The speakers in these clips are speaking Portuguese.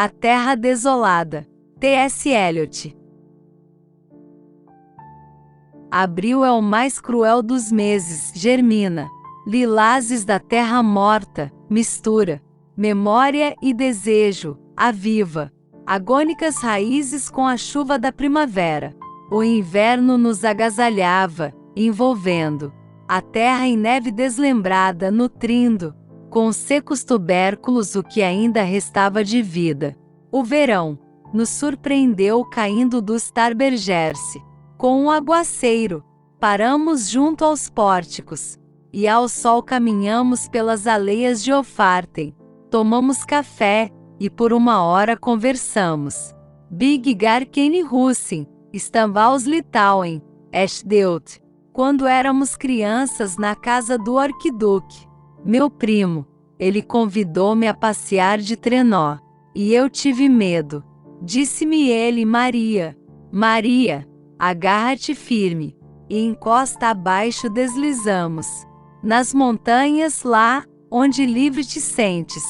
A Terra Desolada. T.S. Eliot. Abril é o mais cruel dos meses, germina. Lilazes da terra morta, mistura. Memória e desejo, aviva. Agônicas raízes com a chuva da primavera. O inverno nos agasalhava, envolvendo. A terra em neve deslembrada, nutrindo. Com secos tubérculos o que ainda restava de vida. O verão nos surpreendeu caindo do Starbergerse. Com um aguaceiro, paramos junto aos pórticos. E ao sol caminhamos pelas aleias de Ofarten. Tomamos café, e por uma hora conversamos. Big Garkene Russin, Stambaus Litauen, Eschdeut. Quando éramos crianças na casa do arquiduque. Meu primo, ele convidou-me a passear de trenó. E eu tive medo. Disse-me ele, Maria, Maria, agarra-te firme. E encosta abaixo deslizamos. Nas montanhas lá, onde livre te sentes.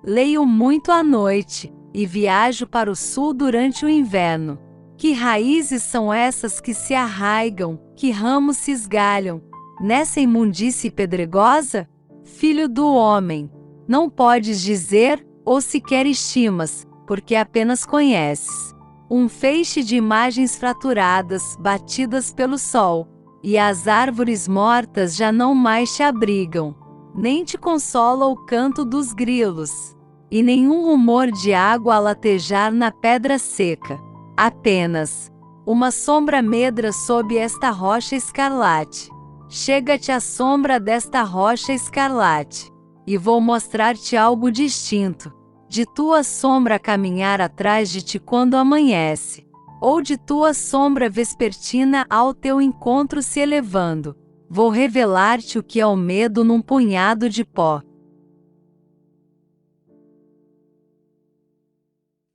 Leio muito à noite, e viajo para o sul durante o inverno. Que raízes são essas que se arraigam, que ramos se esgalham, nessa imundície pedregosa? Filho do homem, não podes dizer, ou sequer estimas, porque apenas conheces. Um feixe de imagens fraturadas, batidas pelo sol, e as árvores mortas já não mais te abrigam, nem te consola o canto dos grilos, e nenhum rumor de água a latejar na pedra seca. Apenas uma sombra medra sob esta rocha escarlate. Chega-te a sombra desta rocha escarlate, e vou mostrar-te algo distinto, de tua sombra caminhar atrás de ti quando amanhece, ou de tua sombra vespertina ao teu encontro se elevando. Vou revelar-te o que é o medo num punhado de pó.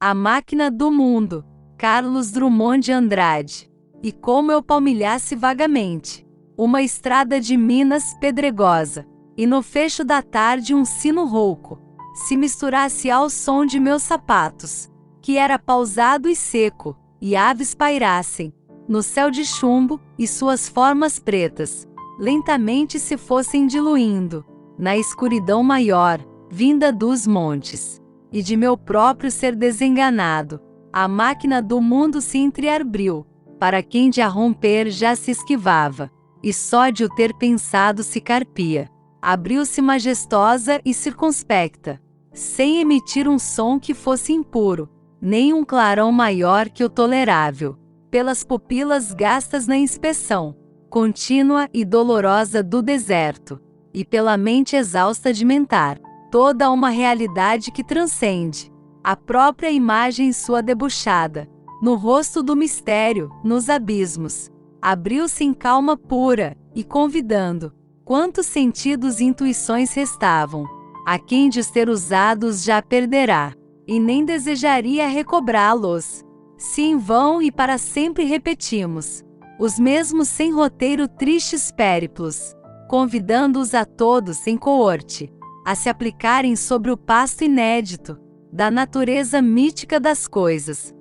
A Máquina do Mundo, Carlos Drummond de Andrade. E como eu palmilhasse vagamente uma estrada de Minas pedregosa, e no fecho da tarde um sino rouco se misturasse ao som de meus sapatos, que era pausado e seco, e aves pairassem no céu de chumbo, e suas formas pretas lentamente se fossem diluindo na escuridão maior, vinda dos montes, e de meu próprio ser desenganado, a máquina do mundo se entreabriu, para quem de a romper já se esquivava, e só de o ter pensado se carpia. Abriu-se majestosa e circunspecta, sem emitir um som que fosse impuro, nem um clarão maior que o tolerável, pelas pupilas gastas na inspeção contínua e dolorosa do deserto, e pela mente exausta de mentar toda uma realidade que transcende a própria imagem sua debuxada, no rosto do mistério, nos abismos. Abriu-se em calma pura, e convidando, quantos sentidos e intuições restavam, a quem de os ter usados já perderá, e nem desejaria recobrá-los, se em vão e para sempre repetimos os mesmos sem roteiro tristes périplos, convidando-os a todos em coorte, a se aplicarem sobre o pasto inédito da natureza mítica das coisas.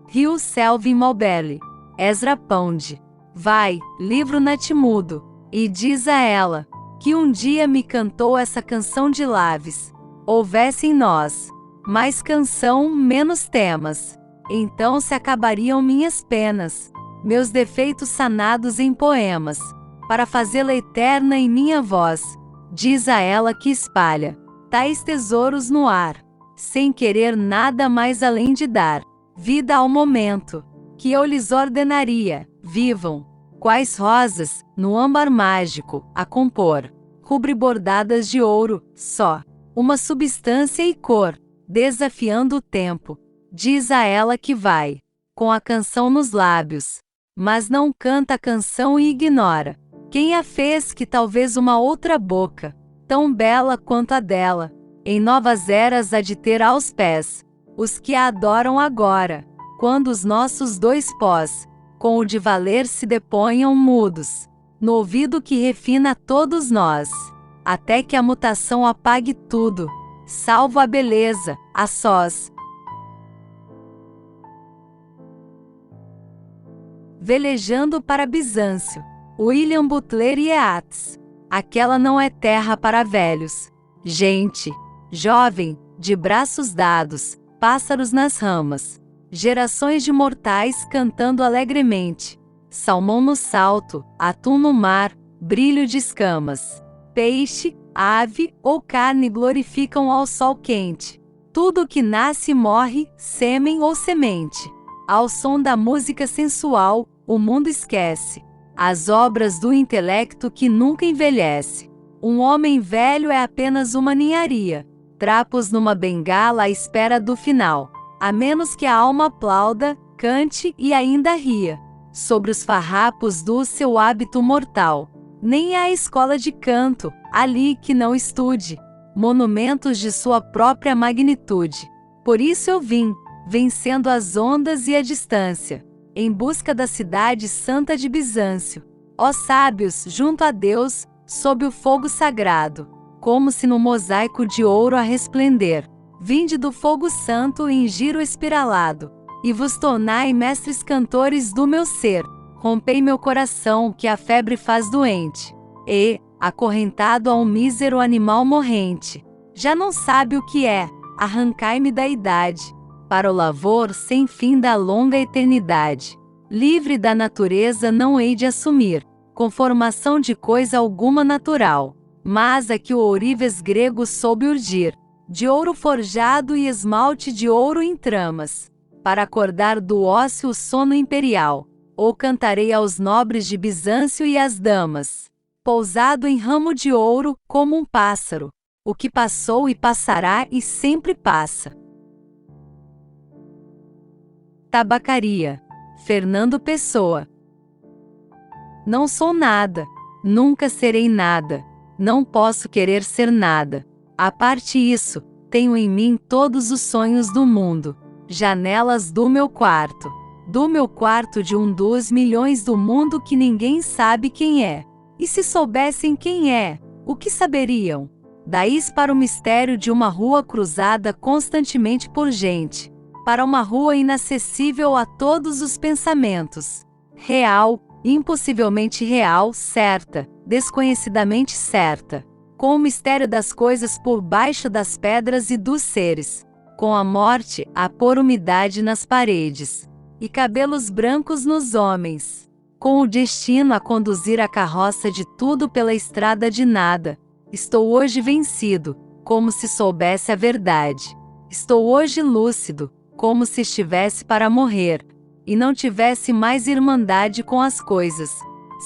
Rio Selvin Malbelli, Ezra Pound. Vai, livro natimudo, e diz a ela, que um dia me cantou essa canção de Laves. Houvesse em nós mais canção, menos temas, então se acabariam minhas penas, meus defeitos sanados em poemas, para fazê-la eterna em minha voz. Diz a ela que espalha tais tesouros no ar, sem querer nada mais além de dar vida ao momento, que eu lhes ordenaria, vivam, quais rosas, no âmbar mágico, a compor, rubribordadas de ouro, só, uma substância e cor, desafiando o tempo. Diz a ela que vai, com a canção nos lábios, mas não canta a canção e ignora quem a fez, que talvez uma outra boca, tão bela quanto a dela, em novas eras há de ter aos pés os que a adoram agora, quando os nossos dois pós, com o de valer se deponham mudos, no ouvido que refina todos nós, até que a mutação apague tudo, salvo a beleza, a sós. Velejando para Bizâncio. William Butler Yeats. Aquela não é terra para velhos. Gente jovem, de braços dados, pássaros nas ramas. Gerações de mortais cantando alegremente. Salmão no salto, atum no mar, brilho de escamas. Peixe, ave ou carne glorificam ao sol quente. Tudo que nasce morre, sêmen ou semente. Ao som da música sensual, o mundo esquece as obras do intelecto que nunca envelhece. Um homem velho é apenas uma ninharia, trapos numa bengala à espera do final. A menos que a alma aplauda, cante e ainda ria sobre os farrapos do seu hábito mortal. Nem há escola de canto ali que não estude monumentos de sua própria magnitude. Por isso eu vim, vencendo as ondas e a distância, em busca da cidade santa de Bizâncio. Ó sábios, junto a Deus, sob o fogo sagrado, como se no mosaico de ouro a resplender. Vinde do fogo santo em giro espiralado, e vos tornai mestres cantores do meu ser. Rompei meu coração que a febre faz doente, e, acorrentado a um mísero animal morrente, já não sabe o que é, arrancai-me da idade, para o lavor sem fim da longa eternidade. Livre da natureza não hei de assumir conformação de coisa alguma natural, mas a que o ourives grego soube urdir, de ouro forjado e esmalte de ouro em tramas, para acordar do ócio o sono imperial. Ou cantarei aos nobres de Bizâncio e às damas, pousado em ramo de ouro, como um pássaro, o que passou e passará e sempre passa. Tabacaria. Fernando Pessoa. Não sou nada, nunca serei nada, não posso querer ser nada. A parte isso, tenho em mim todos os sonhos do mundo, janelas do meu quarto de um dos milhões do mundo que ninguém sabe quem é. E se soubessem quem é, o que saberiam? Daí para o mistério de uma rua cruzada constantemente por gente, para uma rua inacessível a todos os pensamentos. Real, impossivelmente real, certa, desconhecidamente certa. Com o mistério das coisas por baixo das pedras e dos seres. Com a morte a pôr umidade nas paredes. E cabelos brancos nos homens. Com o destino a conduzir a carroça de tudo pela estrada de nada. Estou hoje vencido, como se soubesse a verdade. Estou hoje lúcido, como se estivesse para morrer, e não tivesse mais irmandade com as coisas,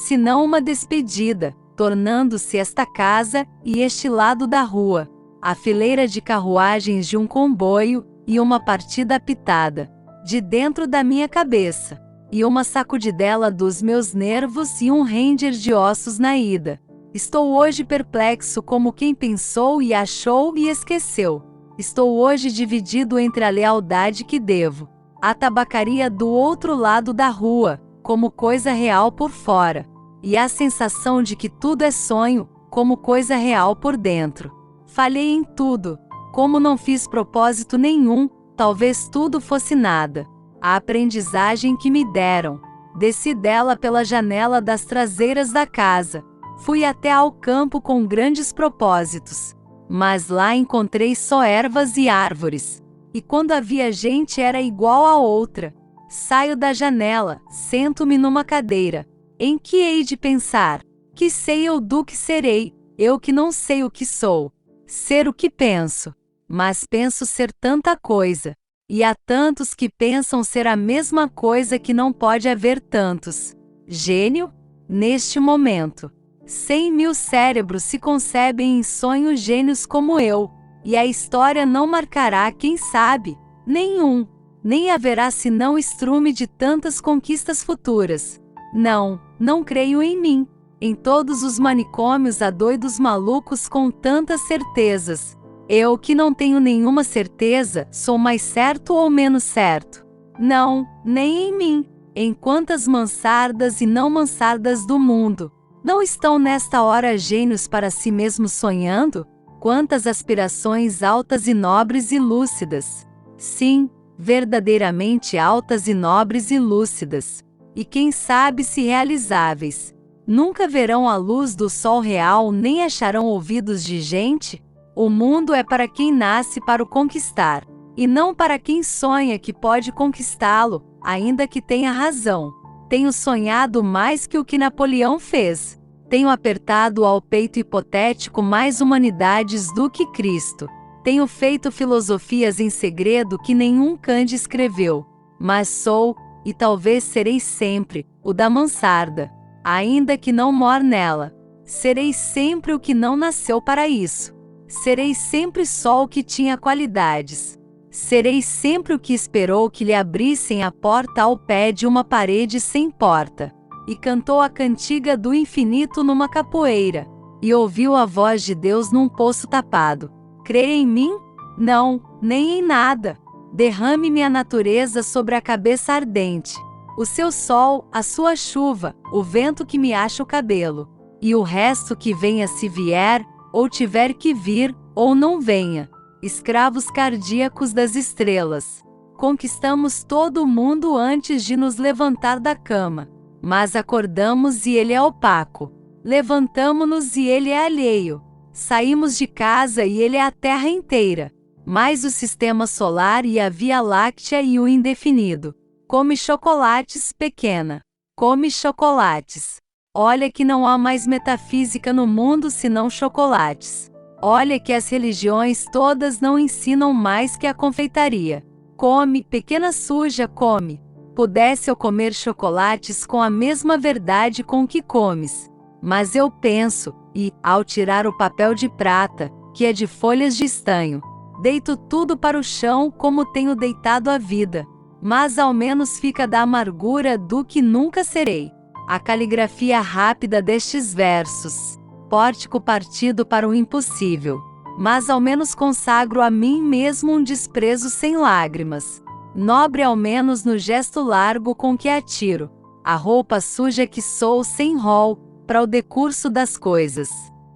senão uma despedida, tornando-se esta casa e este lado da rua, a fileira de carruagens de um comboio, e uma partida apitada de dentro da minha cabeça, e uma sacudidela dos meus nervos e um render de ossos na ida. Estou hoje perplexo como quem pensou e achou e esqueceu. Estou hoje dividido entre a lealdade que devo à tabacaria do outro lado da rua, como coisa real por fora, e a sensação de que tudo é sonho, como coisa real por dentro. Falhei em tudo, como não fiz propósito nenhum, talvez tudo fosse nada. A aprendizagem que me deram. Desci dela pela janela das traseiras da casa. Fui até ao campo com grandes propósitos. Mas lá encontrei só ervas e árvores. E quando havia gente era igual a outra. Saio da janela, sento-me numa cadeira. Em que hei de pensar? Que sei eu do que serei, eu que não sei o que sou. Ser o que penso. Mas penso ser tanta coisa. E há tantos que pensam ser a mesma coisa que não pode haver tantos. Gênio? Neste momento. 100.000 cérebros se concebem em sonhos gênios como eu. E a história não marcará, quem sabe, nenhum. Nem haverá senão estrume de tantas conquistas futuras. Não creio em mim. Em todos os manicômios há doidos malucos com tantas certezas. Eu que não tenho nenhuma certeza, sou mais certo ou menos certo? Não, nem em mim. Em quantas mansardas e não mansardas do mundo, não estão nesta hora gênios para si mesmos sonhando? Quantas aspirações altas e nobres e lúcidas! Sim, verdadeiramente altas e nobres e lúcidas. E quem sabe se realizáveis. Nunca verão a luz do sol real nem acharão ouvidos de gente? O mundo é para quem nasce para o conquistar, e não para quem sonha que pode conquistá-lo, ainda que tenha razão. Tenho sonhado mais que o que Napoleão fez. Tenho apertado ao peito hipotético mais humanidades do que Cristo. Tenho feito filosofias em segredo que nenhum Kant escreveu. Mas sou, e talvez serei sempre, o da mansarda. Ainda que não mor nela. Serei sempre o que não nasceu para isso. Serei sempre só o que tinha qualidades. Serei sempre o que esperou que lhe abrissem a porta ao pé de uma parede sem porta. E cantou a cantiga do infinito numa capoeira. E ouviu a voz de Deus num poço tapado. Crê em mim? Não, nem em nada. Derrame-me a natureza sobre a cabeça ardente. O seu sol, a sua chuva, o vento que me acha o cabelo. E o resto que venha se vier, ou tiver que vir, ou não venha. Escravos cardíacos das estrelas. Conquistamos todo o mundo antes de nos levantar da cama. Mas acordamos e ele é opaco. Levantamo-nos e ele é alheio. Saímos de casa e ele é a terra inteira. Mais o sistema solar e a Via Láctea e o indefinido. Come chocolates, pequena. Come chocolates. Olha que não há mais metafísica no mundo senão chocolates. Olha que as religiões todas não ensinam mais que a confeitaria. Come, pequena suja, come. Pudesse eu comer chocolates com a mesma verdade com que comes. Mas eu penso, e, ao tirar o papel de prata, que é de folhas de estanho, deito tudo para o chão como tenho deitado a vida. Mas ao menos fica da amargura do que nunca serei. A caligrafia rápida destes versos. Pórtico partido para o impossível. Mas ao menos consagro a mim mesmo um desprezo sem lágrimas. Nobre ao menos no gesto largo com que atiro. A roupa suja que sou sem rol, para o decurso das coisas.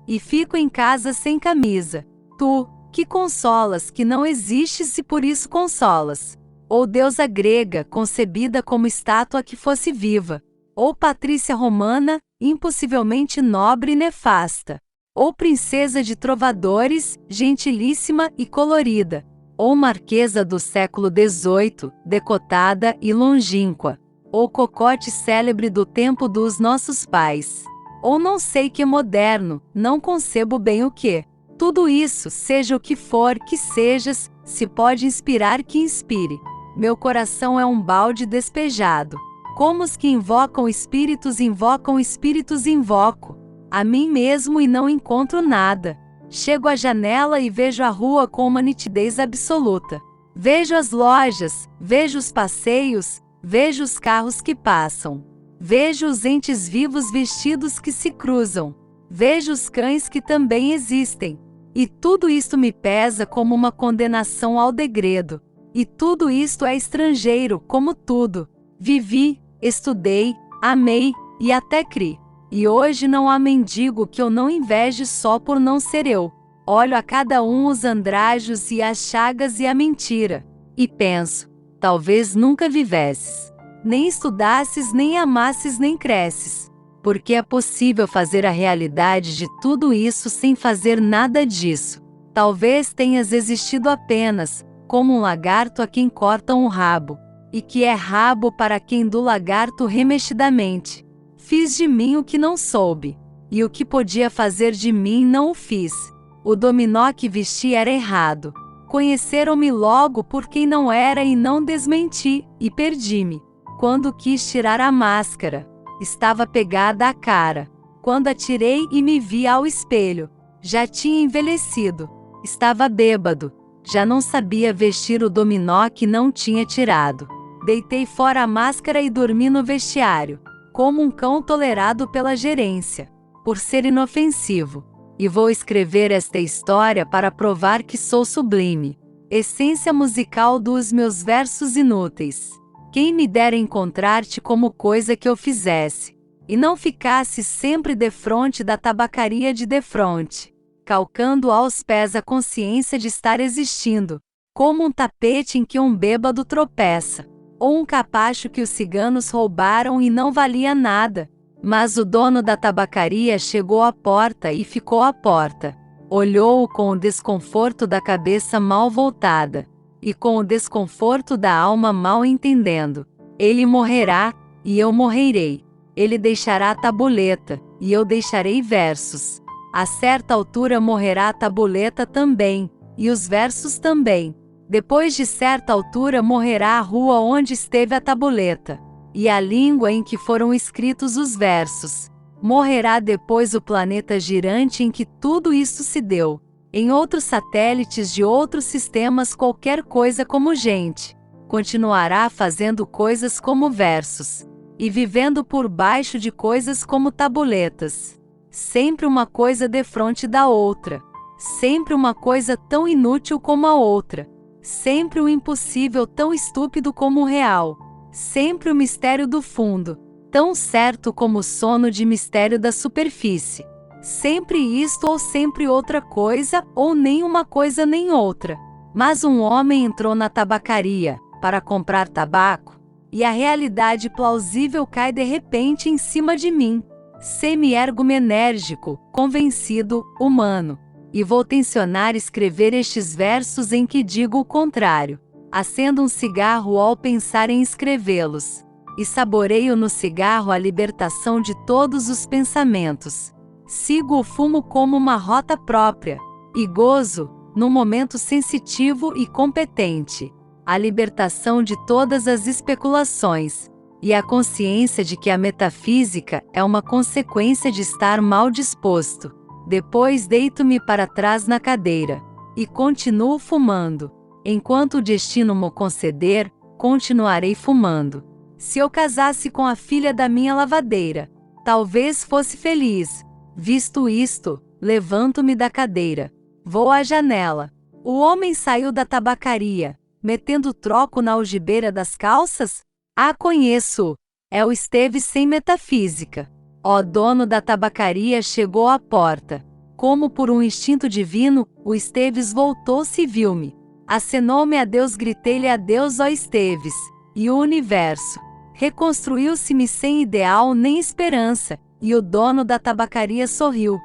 E fico em casa sem camisa. Tu, que consolas que não existes e por isso consolas. Ou deusa grega, concebida como estátua que fosse viva. Ou patrícia romana, impossivelmente nobre e nefasta. Ou princesa de trovadores, gentilíssima e colorida. Ou marquesa do século XVIII, decotada e longínqua. Ou cocote célebre do tempo dos nossos pais. Ou não sei que moderno, não concebo bem o que. Tudo isso, seja o que for que sejas, se pode inspirar que inspire. Meu coração é um balde despejado. Como os que invocam espíritos, invoco. A mim mesmo e não encontro nada. Chego à janela e vejo a rua com uma nitidez absoluta. Vejo as lojas, vejo os passeios, vejo os carros que passam. Vejo os entes vivos vestidos que se cruzam. Vejo os cães que também existem. E tudo isto me pesa como uma condenação ao degredo. E tudo isto é estrangeiro, como tudo. Vivi, estudei, amei, e até criei. E hoje não há mendigo que eu não inveje só por não ser eu. Olho a cada um os andrajos e as chagas e a mentira. E penso, talvez nunca vivesses. Nem estudasses, nem amasses, nem cresces. Porque é possível fazer a realidade de tudo isso sem fazer nada disso. Talvez tenhas existido apenas, como um lagarto a quem cortam o rabo. E que é rabo para quem do lagarto remexidamente. Fiz de mim o que não soube. E o que podia fazer de mim não o fiz. O dominó que vesti era errado. Conheceram-me logo por quem não era e não desmenti, e perdi-me. Quando quis tirar a máscara, estava pegada à cara. Quando a tirei e me vi ao espelho, já tinha envelhecido. Estava bêbado. Já não sabia vestir o dominó que não tinha tirado. Deitei fora a máscara e dormi no vestiário. Como um cão tolerado pela gerência, por ser inofensivo. E vou escrever esta história para provar que sou sublime. Essência musical dos meus versos inúteis. Quem me dera encontrar-te como coisa que eu fizesse, e não ficasse sempre defronte da tabacaria de defronte. calcando aos pés a consciência de estar existindo, como um tapete em que um bêbado tropeça, ou um capacho que os ciganos roubaram e não valia nada. Mas o dono da tabacaria chegou à porta e ficou à porta. Olhou-o com o desconforto da cabeça mal voltada, e com o desconforto da alma mal entendendo. Ele morrerá, e eu morrerei. Ele deixará a tabuleta, e eu deixarei versos. A certa altura morrerá a tabuleta também, e os versos também. Depois de certa altura morrerá a rua onde esteve a tabuleta, e a língua em que foram escritos os versos. Morrerá depois o planeta girante em que tudo isso se deu. Em outros satélites de outros sistemas qualquer coisa como gente. Continuará fazendo coisas como versos. E vivendo por baixo de coisas como tabuletas. Sempre uma coisa defronte da outra. Sempre uma coisa tão inútil como a outra. Sempre o impossível tão estúpido como o real. Sempre o mistério do fundo, tão certo como o sono de mistério da superfície. Sempre isto ou sempre outra coisa, ou nem uma coisa nem outra. Mas um homem entrou na tabacaria, para comprar tabaco, e a realidade plausível cai de repente em cima de mim. Semi-ergo enérgico, convencido, humano. E vou tensionar escrever estes versos em que digo o contrário. Acendo um cigarro ao pensar em escrevê-los, e saboreio no cigarro a libertação de todos os pensamentos. Sigo o fumo como uma rota própria, e gozo, num momento sensitivo e competente, a libertação de todas as especulações, e a consciência de que a metafísica é uma consequência de estar mal disposto. Depois deito-me para trás na cadeira, e continuo fumando. Enquanto o destino mo conceder, continuarei fumando. Se eu casasse com a filha da minha lavadeira, talvez fosse feliz. Visto isto, levanto-me da cadeira. Vou à janela. O homem saiu da tabacaria, metendo troco na algibeira das calças? Ah, conheço! É o Esteves sem metafísica. Ó dono da tabacaria chegou à porta. Como por um instinto divino, o Esteves voltou-se e viu-me. Acenou-me adeus, gritei-lhe adeus, ó Esteves. E o universo reconstruiu-se-me sem ideal nem esperança, e o dono da tabacaria sorriu.